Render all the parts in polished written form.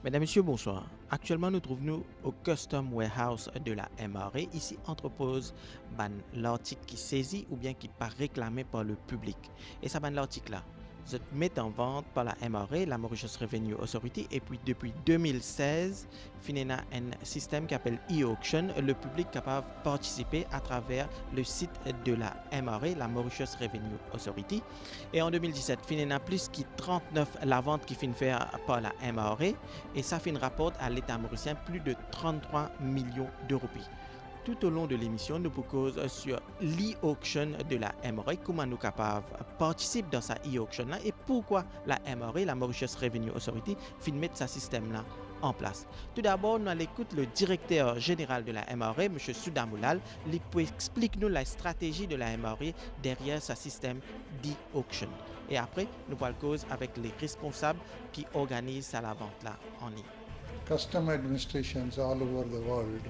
Mesdames, Messieurs, bonsoir. Actuellement, nous trouvons au Custom Warehouse de la MRA. Ici, entrepose l'article qui saisit ou bien qui part réclamé par le public. Et ça, l'article là, vous met en vente par la MRA, la Mauritius Revenue Authority, et puis depuis 2016, Finena un système qui appelle e-auction, le public capable de participer à travers le site de la MRA, la Mauritius Revenue Authority. Et en 2017, Finena plus qui 39 la vente qui finit faire par la MRA, et ça fin rapporte à l'État mauricien plus de 33 millions d'euros. Tout au long de l'émission, nous proposons sur l'e-auction de la MRA, comment nous capables participer dans sa e-auction là et pourquoi la MRA, la Mauritius Revenue Authority, fin mettre ce système là en place. Tout d'abord, nous allons écouter le directeur général de la MRA, M. Soudamoulal, qui explique nous la stratégie de la MRA derrière ce système d'e-auction. Et après, nous allons cause avec les responsables qui organisent la vente là en ligne. Custom administrations all over the world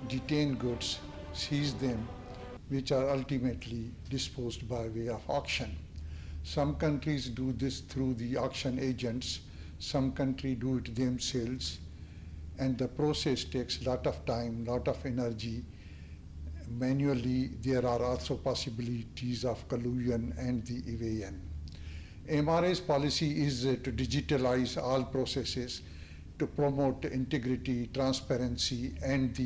detain goods, seize them, which are ultimately disposed by way of auction. Some countries do this through the auction agents, some countries do it themselves, and the process takes a lot of time, lot of energy. Manually, there are also possibilities of collusion and the evasion. MRA's policy is to digitalize all processes to promote integrity, transparency, and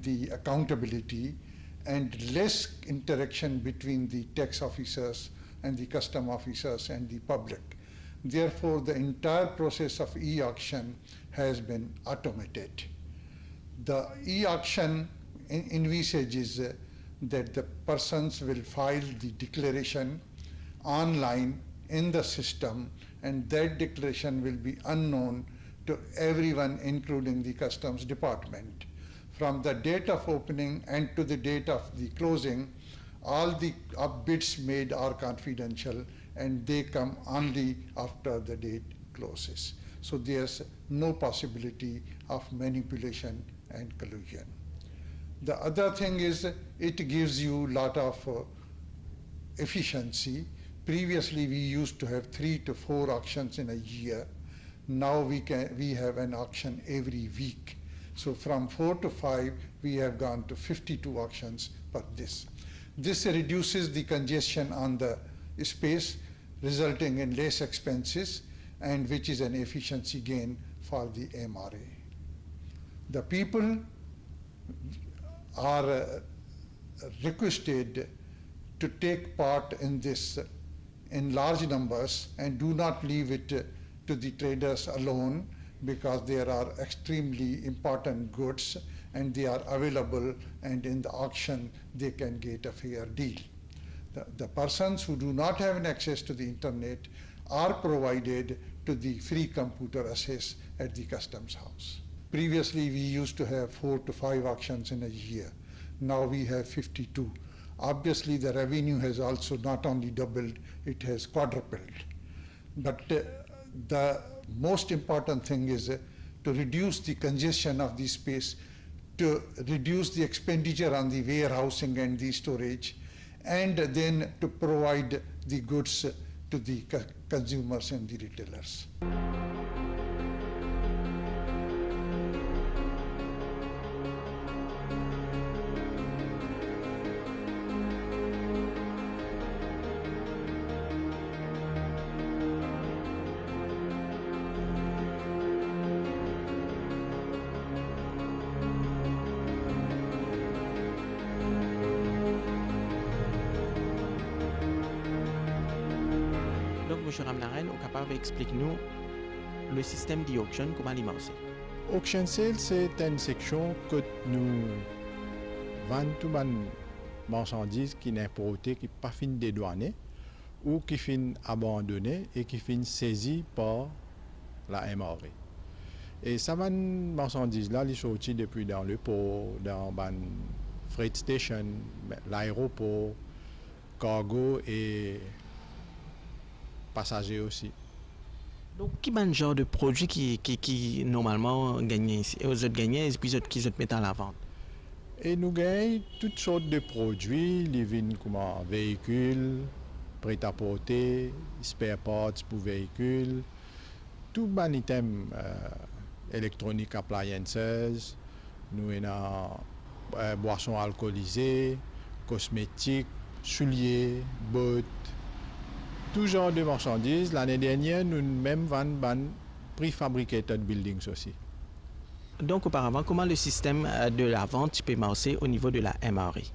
the accountability, and less interaction between the tax officers and the custom officers and the public. Therefore, the entire process of e-auction has been automated. The e-auction envisages that the persons will file the declaration online in the system, and that declaration will be unknown to everyone, including the customs department. From the date of opening and to the date of the closing, all the bids made are confidential and they come only after the date closes. So there's no possibility of manipulation and collusion. The other thing is it gives you a lot of efficiency. Previously we used to have 3 to 4 auctions in a year. Now we have an auction every week. So from 4 to 5, we have gone to 52 auctions per this. This reduces the congestion on the space, resulting in less expenses, and which is an efficiency gain for the MRA. The people are requested to take part in this in large numbers and do not leave it to the traders alone, because there are extremely important goods and they are available, and in the auction they can get a fair deal. The persons who do not have an access to the internet are provided to the free computer access at the customs house. Previously we used to have 4 to 5 auctions in a year. Now we have 52. Obviously the revenue has also not only doubled, it has quadrupled. But the most important thing is to reduce the congestion of the space, to reduce the expenditure on the warehousing and the storage, and then to provide the goods to the consumers and the retailers. Donc, M. Ramnaren, est capable d'expliquer-nous le système d'e-auction, comment il marche. Auction sale, c'est une section que nous vendons tout les marchandises qui n'est pas importées, qui pas fin dédouanées ou qui fin abandonnées et qui fin saisies par la MRA. Et ça van marchandises là, ils sont sortis depuis dans le port, dans ban freight station, l'aéroport, cargo et passagers aussi. Donc, qui est le genre de produit qui normalement gagne ici, aux autres gagnent et puis qui autres mettent à la vente? Et nous gagnons toutes sortes de produits, les vignes comme véhicules, prêt-à-porter, spare parts pour véhicules, tout bon item electronic appliances, nous avons boissons alcoolisées, cosmétiques, souliers, bottes, tout genre de marchandises. L'année dernière, nous même vendons prefabricated buildings aussi. Donc auparavant, comment le système de la vente peut marcher au niveau de la MRE?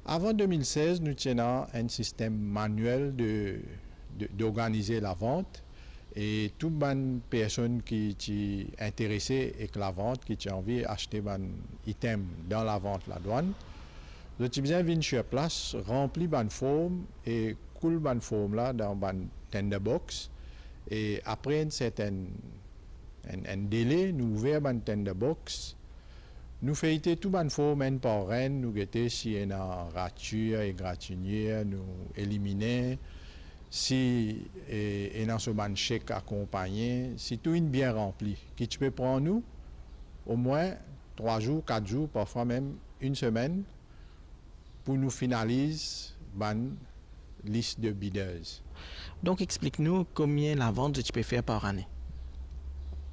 Avant 2016, nous tenions un système manuel d'organiser la vente et toutes les personnes qui sont intéressées avec la vente, qui ont envie d'acheter des items dans la vente, la douane, vous avez besoin de venir sur place, remplir une forme et couler une forme là dans une tender box. Et après un certain délai, nous ouvrons une tender box. Nous faisons tout une forme par un, nous regardons si y a rature et gratinière, nous éliminons. Si y a un chèque accompagné, si tout est bien rempli, qui tu peux prendre nous au moins 3 jours, 4 jours, parfois même une semaine, pour nous finaliser une liste de bidders. Donc explique-nous combien la vente tu peux faire par année.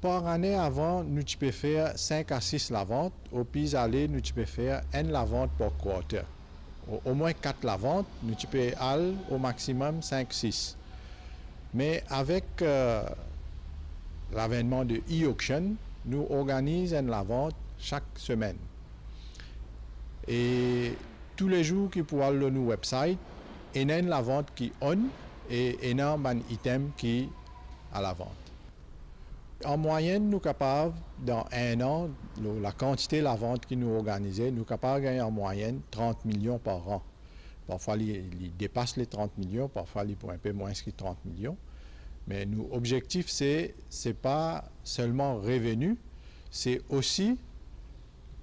Par année, avant, nous tu peux faire 5 à 6 la vente. Au pays aller, nous tu peux faire 1 la vente par quarter. Au moins 4 la vente, nous tu peux aller au maximum 5-6. Mais avec l'avènement de e-auction, nous organisons la vente chaque semaine. Et tous les jours qui pourront aller sur notre website, il y a la vente qui on et il y a un item qui à la vente. En moyenne, nous sommes capables, dans un an, la quantité de la vente que nous organisons, nous sommes capables de gagner en moyenne 30 millions par an. Parfois, il dépasse les 30 millions, parfois, il peut un peu moins que 30 millions. Mais notre objectif, ce n'est pas seulement revenu, c'est aussi,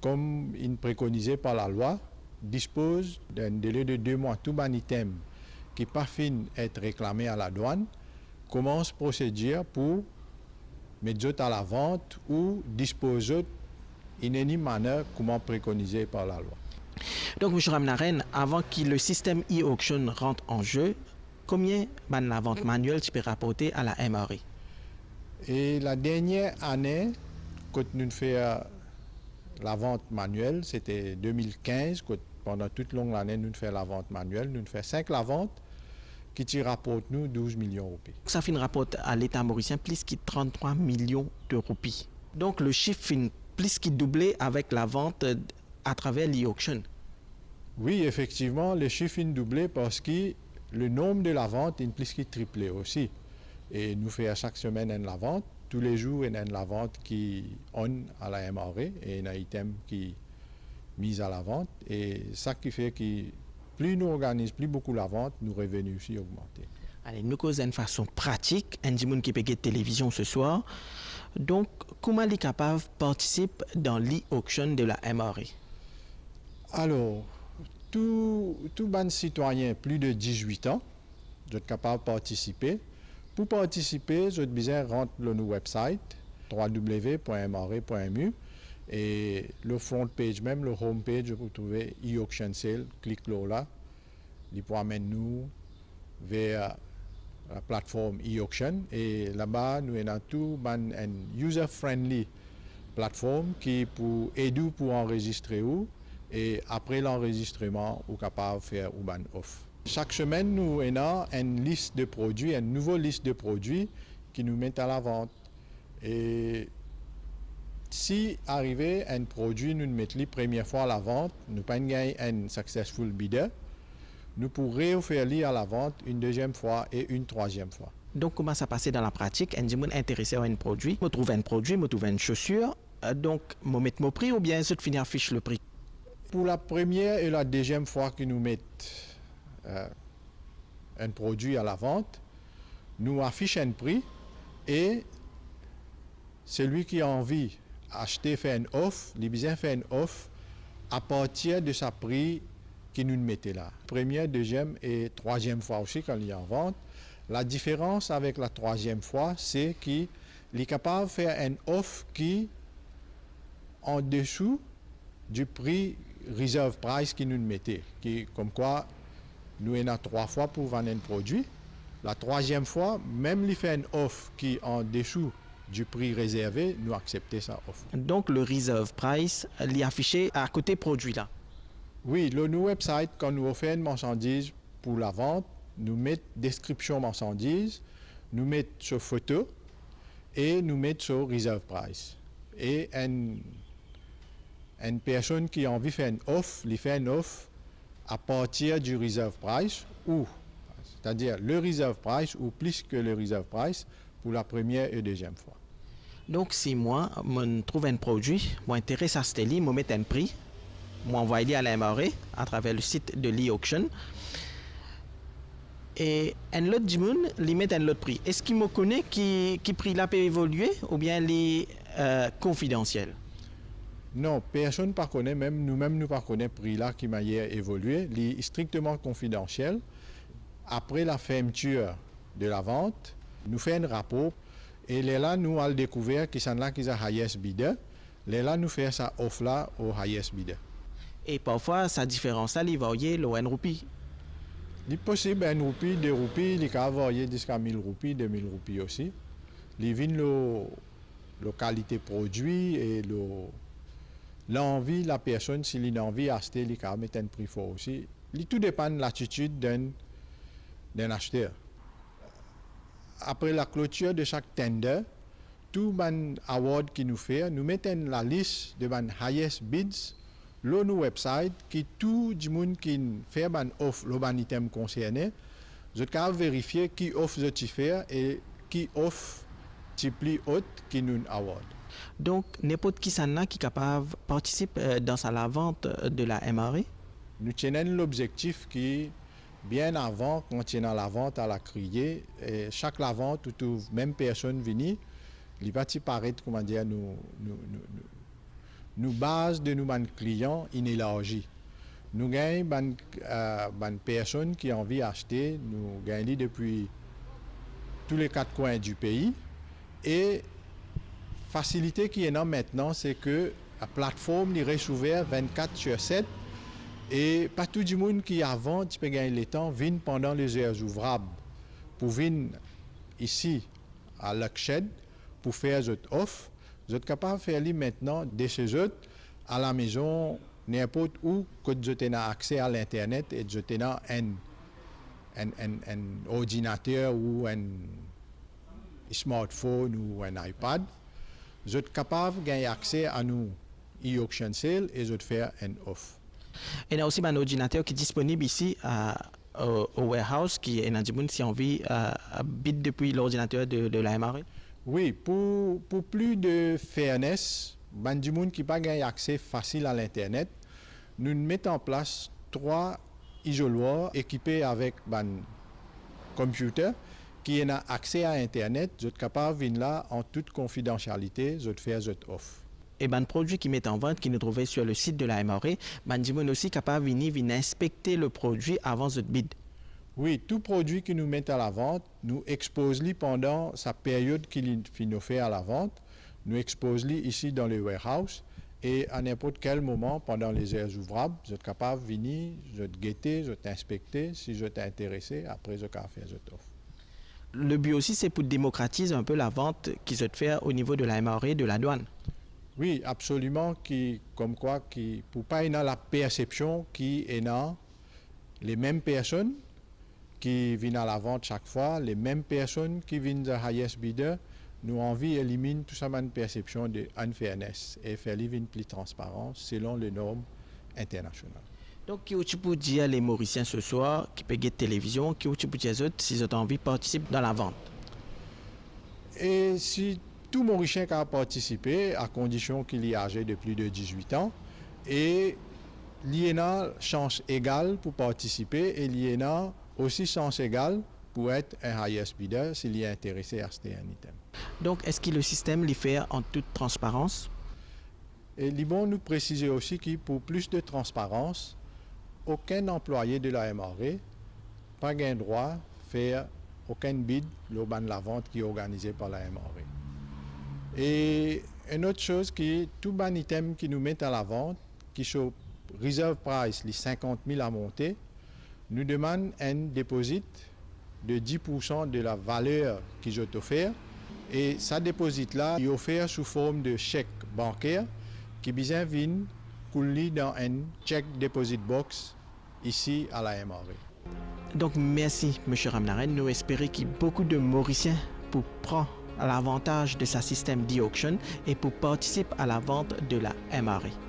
comme il est préconisé par la loi, dispose d'un délai de 2 mois. Tout un item qui n'est pas fini d'être réclamé à la douane commence procédure pour mettre à la vente ou disposer d'une manière comment préconisé par la loi. Donc, M. Ramnaren, avant que le système e-auction rentre en jeu, combien la vente manuelle tu peux rapporter à la MRE? Et la dernière année, quand nous faisons la vente manuelle, c'était 2015, quand pendant toute longue année, nous faisons la vente manuelle, nous faisons 5 la vente, qui te rapporte nous 12 millions de roupies. Ça fait une rapporte à l'État mauricien plus que 33 millions de roupies. Donc le chiffre finit plus que doublé avec la vente à travers l'e-auction. Oui, effectivement, le chiffre finit doublé parce que le nombre de la vente est plus que triplé aussi. Et nous faisons chaque semaine une la vente. Tous les jours, il y a une la vente qui on à la MRE et un item qui est mis à la vente. Et ça qui fait que plus nous organisons plus beaucoup la vente, nos revenus aussi augmentent. Allez, nous causons une façon pratique. Un monde qui peut regarder télévision ce soir. Donc, comment les capables participent dans l'e-auction de la MRE? Alors, tout bon citoyen plus de 18 ans, sont capables de participer. Pour participer, vous avez besoin de rentrer sur notre website www.mre.mu et le front page même, le home page, vous trouvez e-auction sale, cliquez là, il peut amener nous vers la plateforme e-auction et là-bas nous avons tout une user-friendly plateforme qui pour aider pour enregistrer où et après l'enregistrement, vous êtes capable de faire une offre. Chaque semaine, nous avons une liste de produits, une nouvelle liste de produits qui nous met à la vente. Et si arrivé un produit, nous mettons la première fois à la vente, nous pas gagné un successful bidder, nous pourrions faire à la vente une deuxième fois et une troisième fois. Donc, comment ça passe dans la pratique? Un monde intéressé à un produit, je trouve un produit, je trouve une chaussure, donc je mets mon prix ou bien je finis affiche le prix? Pour la première et la deuxième fois que nous mettons un produit à la vente, nous affichons un prix et celui qui a envie d'acheter fait une offre, il besoin fait une offre à partir de sa prix qui nous mettez là. Première, deuxième et troisième fois aussi quand il est en vente. La différence avec la troisième fois, c'est qu'il est capable de faire une offre qui en dessous du prix reserve price qui nous mettez, qui comme quoi nous en a 3 fois pour vendre un produit. La troisième fois, même il fait une offre qui est en dessous du prix réservé, nous accepter ça offre. Donc le reserve price l'est affiché à côté produit là. Oui, le nous website, quand nous offrons une marchandise pour la vente, nous mettons description marchandise, nous mettons sur photo et nous mettons sur reserve price. Et une personne qui a envie de faire une offre, lui fait une offre à partir du reserve price ou, c'est-à-dire le reserve price ou plus que le reserve price pour la première et deuxième fois. Donc si moi, je trouve un produit, moi intéresse à ce lit, je mets un prix, moi envoie à la MRA à travers le site de l'e-auction. Et un lot du monde, lui met un lot prix. Est-ce qu'il me connaît qui prix là peut évoluer ou bien les confidentiels? Non, personne ne connaît, même nous-mêmes nous ne connaissons pas prix là qui m'a évolué. Il est strictement confidentiel. Après la fermeture de la vente, nous faisons un rapport et là nous allons découvrir qui sont là qui sont highest bidder. Là nous faisons ça offre là au highest bidder. Et parfois sa différence là, il va y avoir le 1 roupie. Il est possible 1 roupie, 2 roupies, il peut varier jusqu'à 1000 roupies, 2000 roupies aussi. Il vient la qualité produit et l'envie de la personne, s'il a envie d'acheter, il peut mettre un prix fort aussi. Tout dépend de l'attitude d'un acheteur. Après la clôture de chaque tender, tout les award qui nous fait, nous mettons la liste de les highest bids sur nos website qui tout le monde qui fait une offre le item concerné, je peux vérifier qui offre je faire et qui offre plus haute qui nous award. Donc n'importe qui s'en a qui est capable de participer dans la vente de la MRA. Nous tenons l'objectif qui bien avant quand on a la vente à la criée, et chaque la vente où même personne vient, il va paraître comment dire nous base de nos clients inélargie. Nous gagnons des personnes qui ont envie d'acheter, nous gagnons depuis tous les 4 coins du pays. Et facilité qui est là maintenant, c'est que la plateforme est ouverte 24/7 et pas tout le monde qui avant, tu peux gagner le temps, vient pendant les heures ouvrables pour venir ici à Luxshed pour faire cette offre. Vous êtes capable de faire maintenant de chez eux à la maison, n'importe où, que vous avez accès à l'Internet et vous avez un ordinateur ou un smartphone ou un iPad. Vous êtes capable de gagner accès à nous e-auction sale et de faire une offre. Et il y a aussi un ordinateur qui est disponible ici au warehouse qui est dans le monde si on veut bid depuis l'ordinateur de la MRA. Oui, pour plus de fairness, du monde qui n'a pas gagné accès facile à l'Internet, nous mettons en place 3 isoloirs équipés avec un computer qui a accès à Internet. Vous êtes capable de venir là en toute confidentialité, de faire cette offre. Et ben produit qui met en vente qui nous trouvait sur le site de la MRA, du monde aussi capable de venir inspecter le produit avant de bid. Oui, tout produit que nous mettons à la vente, nous exposons pendant sa période qu'il finit offert à la vente. Nous exposons ici dans le warehouse et à n'importe quel moment pendant les heures ouvrables, vous êtes capable de venir, de guetter, de inspecter. Si vous êtes intéressé, après vous pouvez faire cette offre. Le but aussi, c'est pour démocratiser un peu la vente qui se fait au niveau de la MRA et de la douane. Oui, absolument. Comme quoi, pour pas y avoir la perception qui est dans les mêmes personnes qui viennent à la vente chaque fois, les mêmes personnes qui viennent de highest bidder, nous envie éliminer tout ça une perception de unfairness et faire une plus transparente selon les normes internationales. Donc, qui tu peux dire les Mauriciens ce soir qui payent télévision, qui tu peux dire eux s'ils ont envie de participer dans la vente? Et si tout Mauricien qui a participé, à condition qu'il y ait âgé de plus de 18 ans, et il y a chance égale pour participer et il y a aussi chance égale pour être un highest bidder s'il est intéressé à acheter un item. Donc, est-ce que le système les fait en toute transparence? Et il est bon nous préciser aussi que pour plus de transparence, aucun employé de la MRA n'a pas droit de faire aucun bid lors de la vente qui est organisée par la MRA. Et une autre chose qui est tout bon item qui nous met à la vente, qui sont reserve price, les 50 000 à monter, nous demande un dépôt de 10% de la valeur qu'ils ont offert Et ça déposite là, il est offert sous forme de chèque bancaire qui bien vient couler dans un check deposit box ici à la MRE. Donc, merci, M. Ramnaren. Nous espérons qu'il y a beaucoup de Mauriciens pour prendre l'avantage de ce système d'e-auction et pour participer à la vente de la MRE.